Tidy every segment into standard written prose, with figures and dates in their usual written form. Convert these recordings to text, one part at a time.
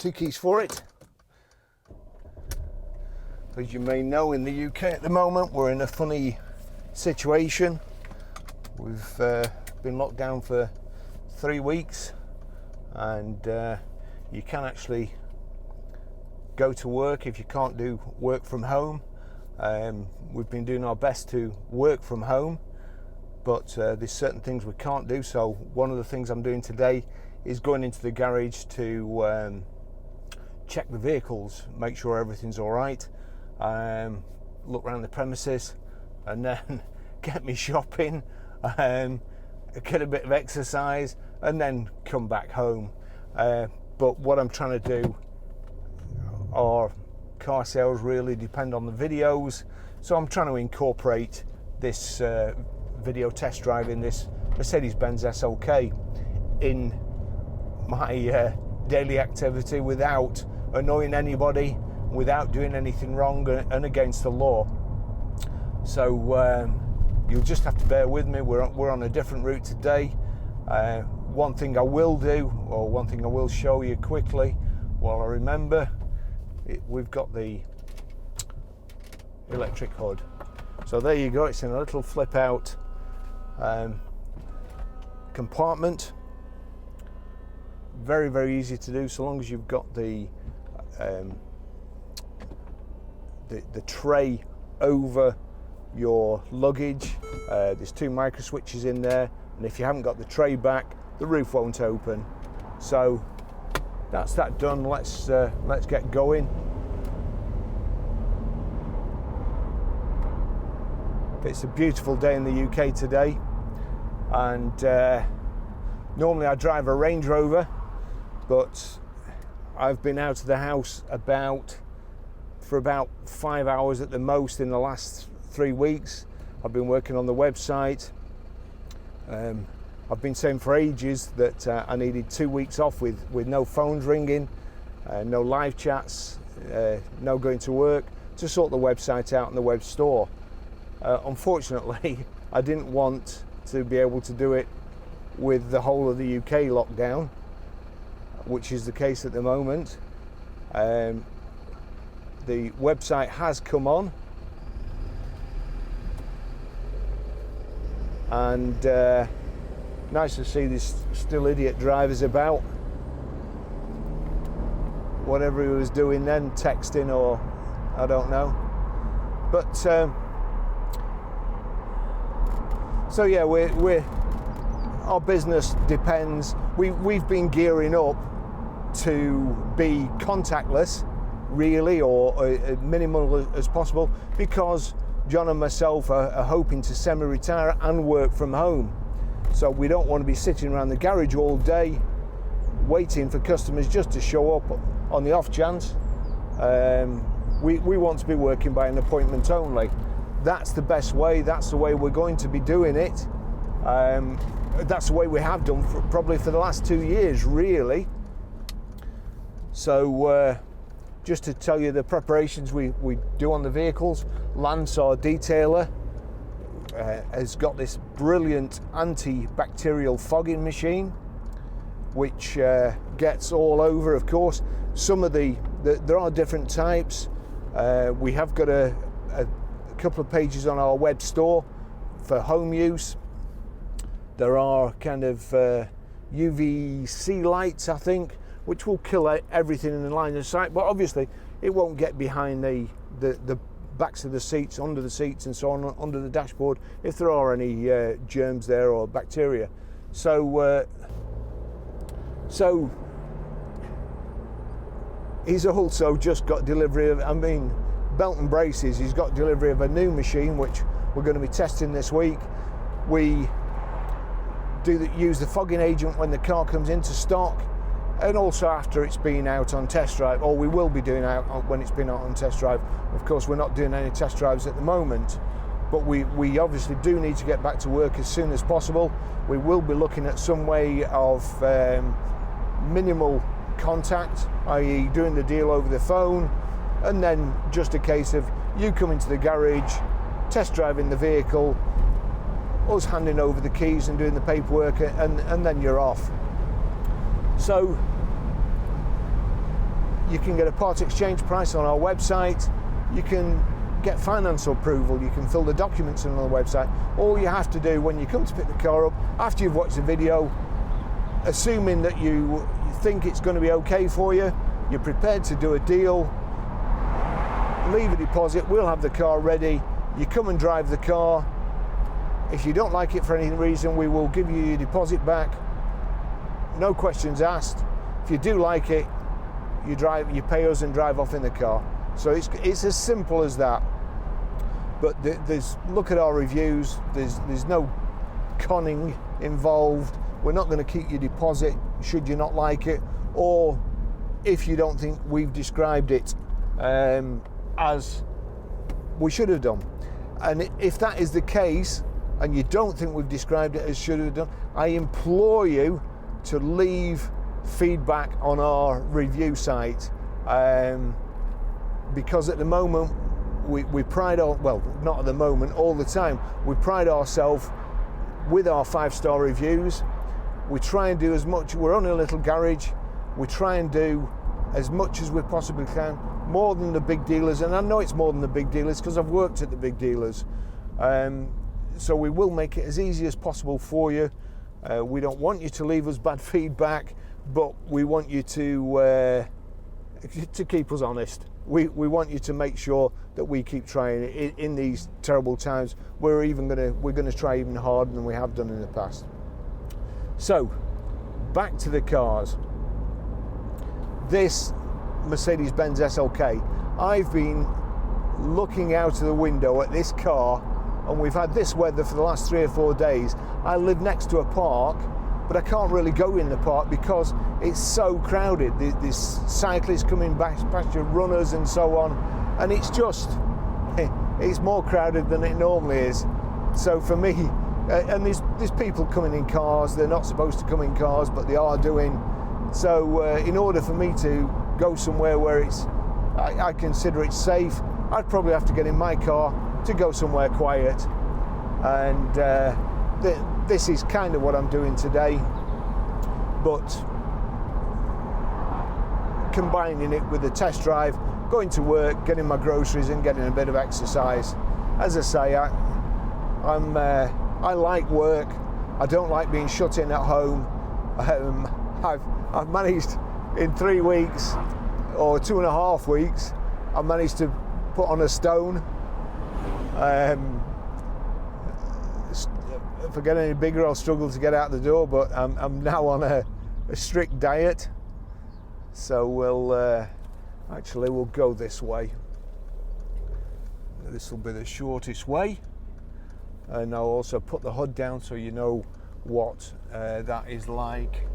2 keys for it. As you may know, in the UK at the moment we're in a funny situation. We've been locked down for 3 weeks, and you can actually go to work if you can't do work from home. We've been doing our best to work from home, but there's certain things we can't do. So one of the things I'm doing today is going into the garage to check the vehicles, make sure everything's all right, look around the premises, and then get me shopping, get a bit of exercise, and then come back home. But what I'm trying to do, our car sales really depend on the videos, so I'm trying to incorporate this video test drive in this Mercedes-Benz SLK in my daily activity without annoying anybody, without doing anything wrong and against the law. So you'll just have to bear with me. We're on a different route today. One thing I will do, or one thing I will show you quickly while I remember, we've got the electric hood. So there you go, it's in a little flip out compartment. Very, very easy to do, so long as you've got the tray over your luggage. There's 2 micro switches in there, and if you haven't got the tray back, the roof won't open. So that's that done. Let's get going. It's a beautiful day in the UK today, and normally I drive a Range Rover, but I've been out of the house for about 5 hours at the most in the last 3 weeks. I've been working on the website. I've been saying for ages that I needed 2 weeks off with no phones ringing, no live chats, no going to work, to sort the website out and the web store. Unfortunately, I didn't want to be able to do it with the whole of the UK locked down, which is the case at the moment. The website has come on, and nice to see these still idiot drivers about. Whatever he was doing then, texting or I don't know. But so yeah, our business depends. We've been gearing up to be contactless, really, or minimal as possible, because John and myself are hoping to semi-retire and work from home. So we don't want to be sitting around the garage all day waiting for customers just to show up on the off chance. We want to be working by an appointment only. That's the best way. That's the way we're going to be doing it. That's the way we have done probably for the last 2 years, really. So just to tell you the preparations we do on the vehicles, Lance, our detailer, has got this brilliant antibacterial fogging machine, which gets all over, of course. Some of there are different types. We have got a couple of pages on our web store for home use. There are kind of UVC lights, I think, which will kill everything in the line of sight, but obviously it won't get behind the backs of the seats, under the seats and so on, under the dashboard, if there are any germs there or bacteria. So he's also just got delivery of, belt and braces, he's got delivery of a new machine which we're going to be testing this week. We use the fogging agent when the car comes into stock, and also after it's been out on test drive, or we will be doing out when it's been out on test drive. Of course, we're not doing any test drives at the moment, but we obviously do need to get back to work as soon as possible. We will be looking at some way of minimal contact, i.e. doing the deal over the phone, and then just a case of you coming to the garage, test driving the vehicle, us handing over the keys and doing the paperwork, and then you're off. So You can get a part exchange price on our website. You can get finance approval. You can fill the documents on the website. All you have to do when you come to pick the car up, after you've watched the video, assuming that you think it's going to be okay for you, you're prepared to do a deal, leave a deposit, we'll have the car ready, you come and drive the car. If you don't like it for any reason, we will give you your deposit back, no questions asked. If you do like it, you pay us and drive off in the car. So it's as simple as that. But look at our reviews, there's no conning involved. We're not going to keep your deposit should you not like it, or if you don't think we've described it as we should have done. And if that is the case, and you don't think we've described it as should have done, I implore you to leave feedback on our review site, because at the moment we pride our, well, not at the moment, all the time, we pride ourselves with our 5-star reviews. We try and do as much, we're only a little garage, we try and do as much as we possibly can, more than the big dealers, and I know it's more than the big dealers because I've worked at the big dealers. So we will make it as easy as possible for you. We don't want you to leave us bad feedback, but we want you to keep us honest. We want you to make sure that we keep trying in these terrible times. We're going to try even harder than we have done in the past. So back to the cars. This Mercedes-Benz SLK, I've been looking out of the window at this car, and we've had this weather for the last 3 or 4 days. I live next to a park, but I can't really go in the park because it's so crowded. There's cyclists coming back, past your runners and so on, and it's more crowded than it normally is. So for me, and there's people coming in cars. They're not supposed to come in cars, but they are doing. So in order for me to go somewhere where I consider it safe, I'd probably have to get in my car to go somewhere quiet. And this is kind of what I'm doing today, but combining it with a test drive, going to work, getting my groceries and getting a bit of exercise. As I say, I like work. I don't like being shut in at home. I've managed in 3 weeks or 2.5 weeks, I've managed to put on a stone. If I get any bigger, I'll struggle to get out the door, but I'm now on a strict diet. So we'll go this way. This will be the shortest way. And I'll also put the hood down so you know what that is like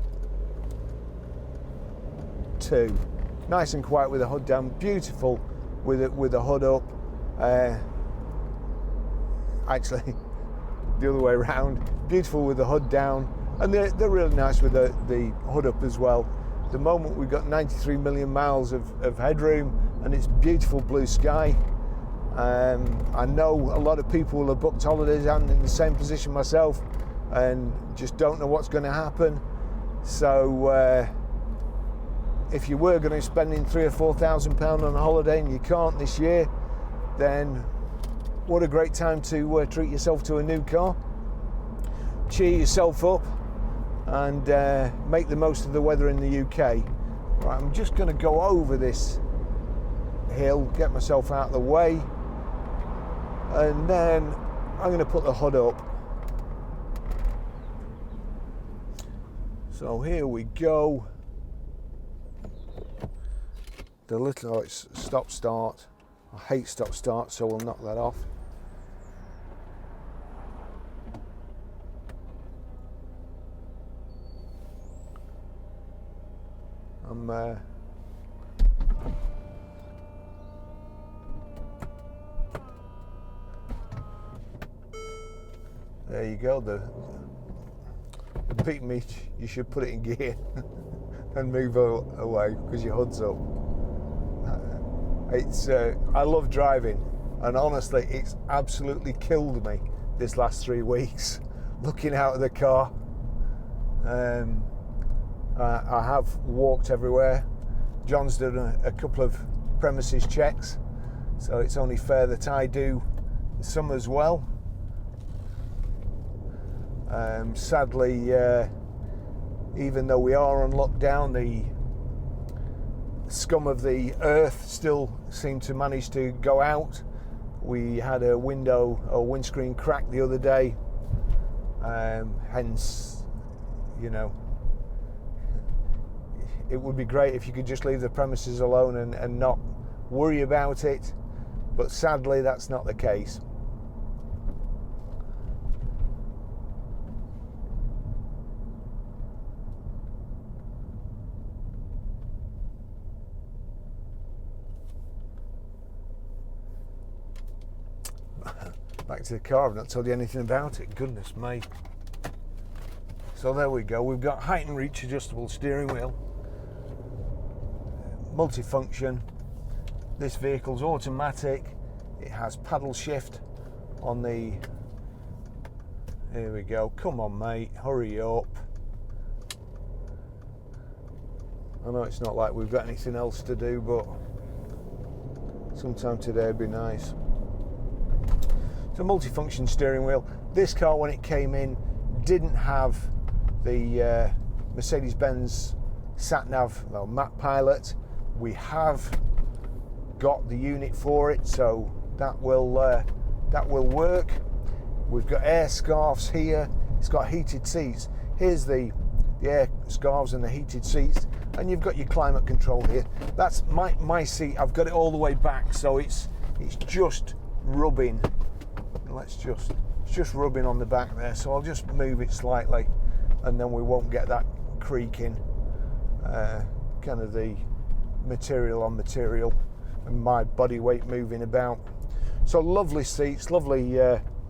too. Nice and quiet with the hood down, beautiful with the hood up. Actually, the other way around, beautiful with the hood down, and they're really nice with the hood up as well. At the moment we've got 93 million miles of headroom, and it's beautiful blue sky. I know a lot of people will have booked holidays. I'm in the same position myself and just don't know what's going to happen. So if you were going to be spending £3,000 or £4,000 on a holiday and you can't this year, then what a great time to treat yourself to a new car, cheer yourself up, and make the most of the weather in the UK. Right, I'm just going to go over this hill, get myself out of the way, and then I'm going to put the hood up. So here we go. The little, it's stop start. I hate stop start, so we'll knock that off. There you go. The beat me. You should put it in gear and move away because your hood's up. I love driving, and honestly, it's absolutely killed me this last 3 weeks looking out of the car. I have walked everywhere, John's done a couple of premises checks, so it's only fair that I do some as well. Sadly, even though we are on lockdown, the scum of the earth still seem to manage to go out. We had a windscreen crack the other day, hence, you know, it would be great if you could just leave the premises alone and not worry about it, but sadly that's not the case. Back to the car, I've not told you anything about it, goodness me. So there we go, we've got height and reach adjustable steering wheel, multifunction. This vehicle's automatic, it has paddle shift on the, here we go, come on mate, hurry up. I know it's not like we've got anything else to do, but sometime today would be nice. So multifunction steering wheel. This car, when it came in, didn't have the Mercedes-Benz sat-nav, well, map pilot. We have got the unit for it, so that will work. We've got air scarves here. It's got heated seats. Here's the air scarves and the heated seats, and you've got your climate control here. That's my seat. I've got it all the way back, so it's just rubbing. It's just rubbing on the back there, so I'll just move it slightly, and then we won't get that creaking, kind of the material on material and my body weight moving about. So lovely seats, lovely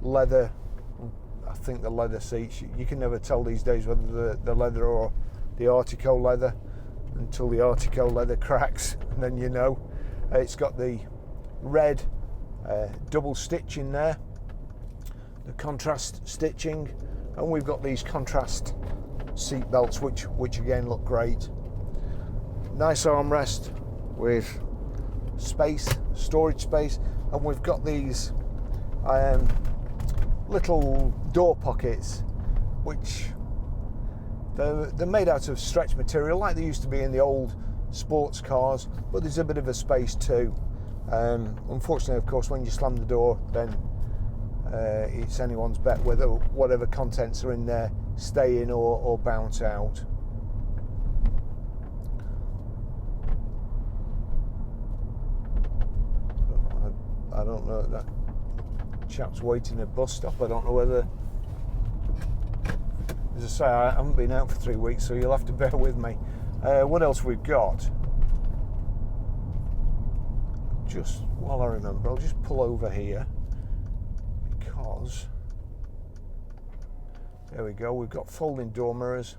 leather. I think the leather seats, you can never tell these days whether the leather or the Artico leather until the Artico leather cracks, and then you know. It's got the red double stitch in there, the contrast stitching, and we've got these contrast seat belts which again look great. Nice armrest with storage space, and we've got these little door pockets, which they're made out of stretch material like they used to be in the old sports cars, but there's a bit of a space too. Unfortunately, of course, when you slam the door, then it's anyone's bet whether whatever contents are in there stay in or bounce out. I don't know, that chap's waiting at a bus stop. I don't know whether, as I say, I haven't been out for 3 weeks, so you'll have to bear with me. What else we've got? Just while I remember, I'll just pull over here, because there we go, we've got folding door mirrors.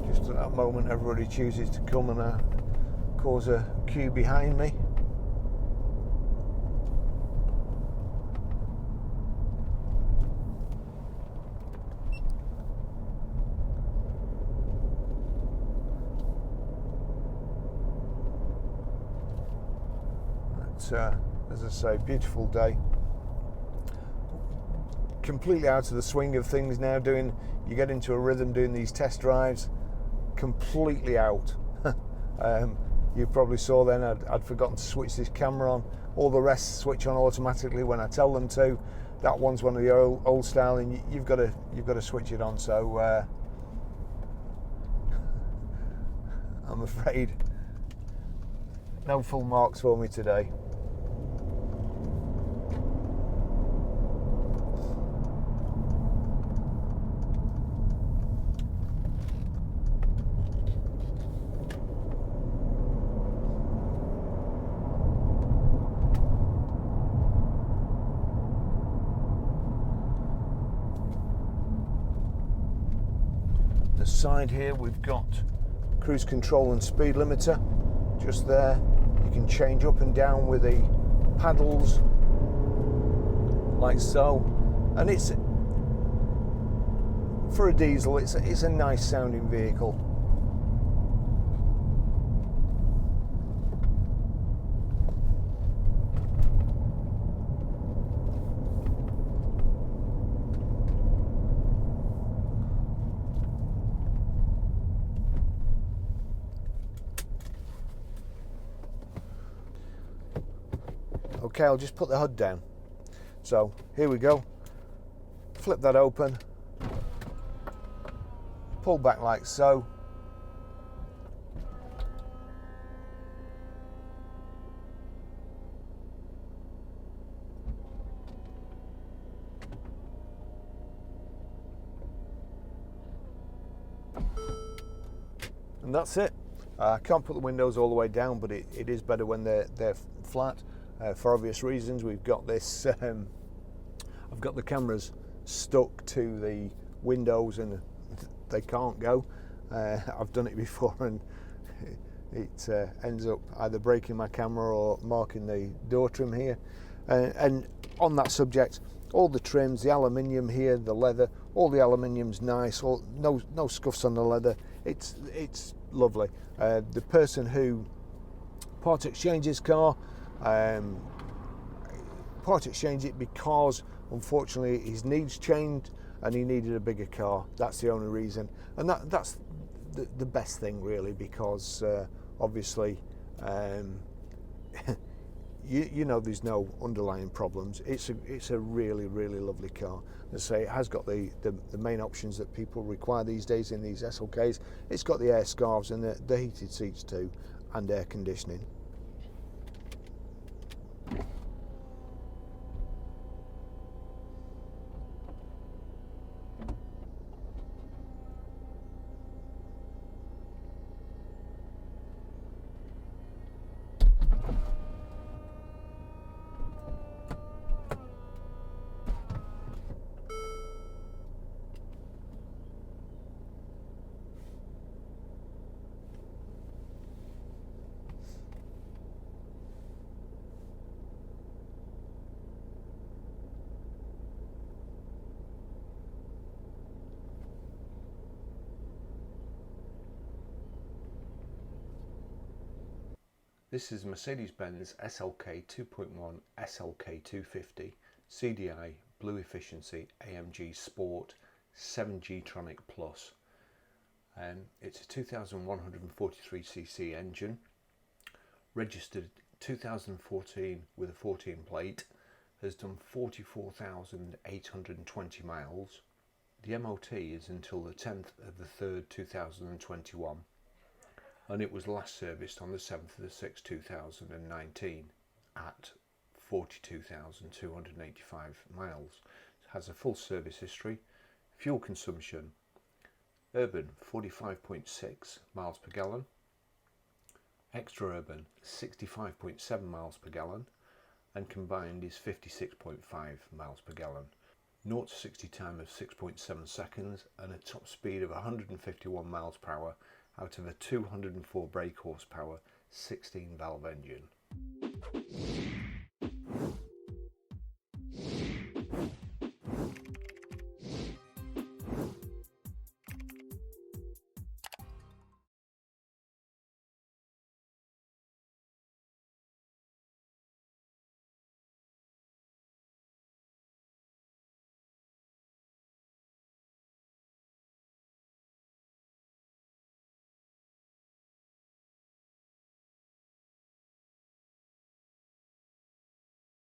Just at that moment everybody chooses to come and cause a queue behind me. As I say, beautiful day. Completely out of the swing of things now. You get into a rhythm doing these test drives. Completely out. You probably saw then I'd forgotten to switch this camera on. All the rest switch on automatically when I tell them to. That one's one of the old style, and you've got to switch it on. So I'm afraid no full marks for me today. Side here we've got cruise control and speed limiter just there. You can change up and down with the paddles like so, and it's for a diesel, it's a nice sounding vehicle. Okay, I'll just put the hood down. So here we go. Flip that open. Pull back like so. And that's it. I can't put the windows all the way down, but it is better when they're flat. For obvious reasons, we've got this. I've got the cameras stuck to the windows, and they can't go. I've done it before, and it ends up either breaking my camera or marking the door trim here. And on that subject, all the trims, the aluminium here, the leather, all the aluminium's nice. No scuffs on the leather. It's lovely. The person who part exchanged his car, part exchanged it because unfortunately his needs changed and he needed a bigger car. That's the only reason, and that's the best thing really, because obviously you know there's no underlying problems. It's a really lovely car. As I say, it has got the main options that people require these days in these SLKs. It's got the air scarves and the heated seats too, and air conditioning. This is Mercedes-Benz SLK 2.1 SLK250 CDI BlueEFFICIENCY AMG Sport 7G Tronic Plus. It's a 2143cc engine, registered 2014 with a 14 plate, has done 44,820 miles. The MOT is until the 10th of the 3rd 2021. And it was last serviced on the 7th of the 6th 2019 at 42,285 miles. It has a full service history. Fuel consumption: urban 45.6 miles per gallon, extra urban 65.7 miles per gallon, and combined is 56.5 miles per gallon. 0 to 60 time of 6.7 seconds and a top speed of 151 miles per hour out of a 204 brake horsepower 16 valve engine.